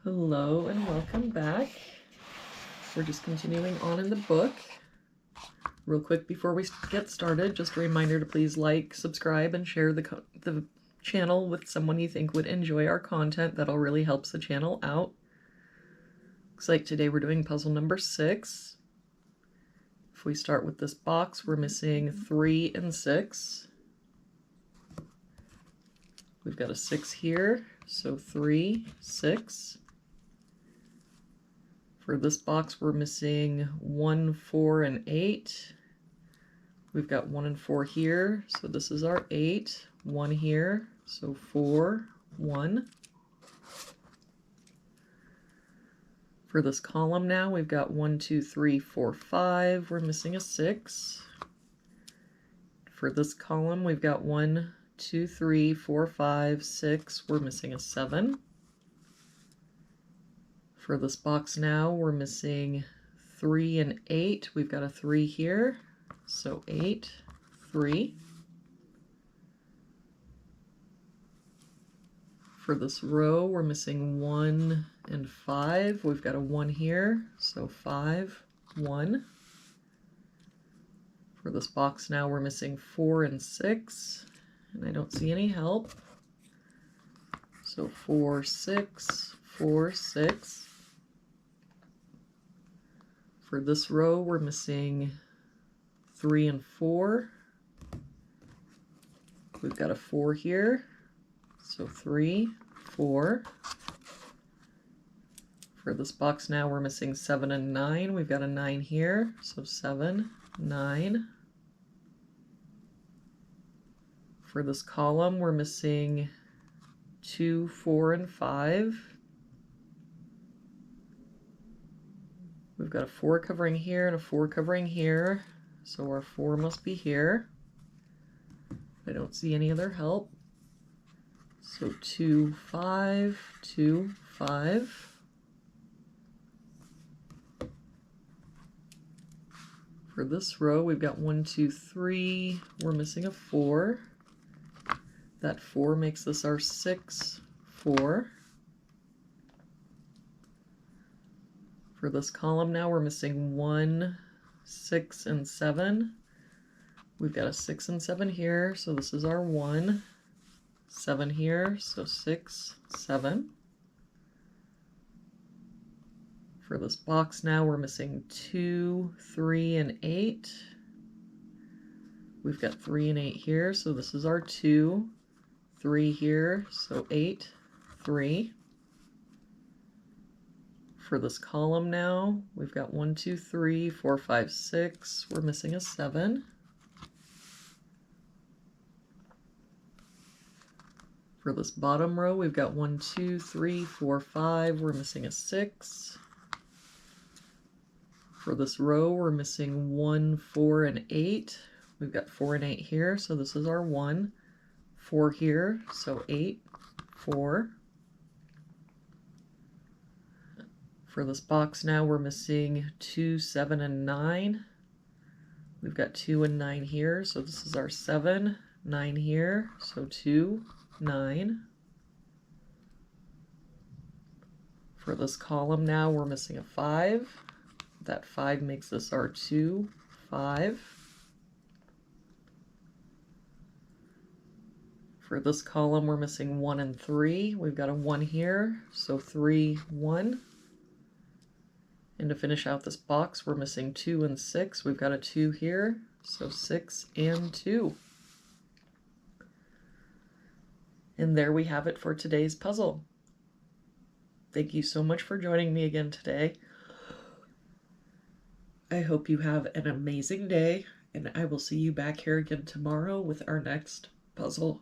Hello and welcome back. We're just continuing on in the book. Real quick before we get started, just a reminder to please like, subscribe, and share the channel with someone you think would enjoy our content. That'll really helps the channel out. Looks like today we're doing puzzle number 6. If we start with this box, we're missing 3 and 6. We've got a 6 here, so 3, 6. For this box, we're missing 1, 4, and 8. We've got 1 and 4 here, so this is our 8. 1 here, so 4, 1. For this column now, we've got 1, 2, 3, 4, 5. We're missing a 6. For this column, we've got 1, 2, 3, 4, 5, 6. We're missing a 7. For this box now, we're missing 3 and 8. We've got a 3 here, so 8, 3. For this row, we're missing 1 and 5. We've got a 1 here, so 5, 1. For this box now, we're missing 4 and 6, and I don't see any help. So 4, 6, 4, 6. For this row, we're missing 3 and 4. We've got a 4 here, so 3, 4. For this box now, we're missing 7 and 9. We've got a 9 here, so 7, 9. For this column, we're missing 2, 4, and 5. We've got a 4 covering here and a 4 covering here, so our 4 must be here. I don't see any other help. So 2, 5, 2, 5. For this row, we've got 1, 2, 3. We're missing a 4. That 4 makes this our 6, 4. For this column now, we're missing 1, 6, and 7. We've got a 6 and 7 here, so this is our 1. 7 here, so 6, 7. For this box now, we're missing 2, 3, and 8. We've got 3 and 8 here, so this is our 2. 3 here, so 8, 3. For this column now, we've got 1, 2, 3, 4, 5, 6. We're missing a 7. For this bottom row, we've got 1, 2, 3, 4, 5. We're missing a 6. For this row, we're missing 1, 4, and 8. We've got 4 and 8 here, so this is our 1. 4 here, so 8, 4. For this box now, we're missing 2, 7, and 9. We've got 2 and 9 here, so this is our 7. 9 here, so 2, 9. For this column now, we're missing a 5. That 5 makes this our 2, 5. For this column, we're missing 1 and 3. We've got a 1 here, so 3, 1. And to finish out this box, we're missing 2 and 6. We've got a 2 here, so 6 and 2. And there we have it for today's puzzle. Thank you so much for joining me again today. I hope you have an amazing day, and I will see you back here again tomorrow with our next puzzle.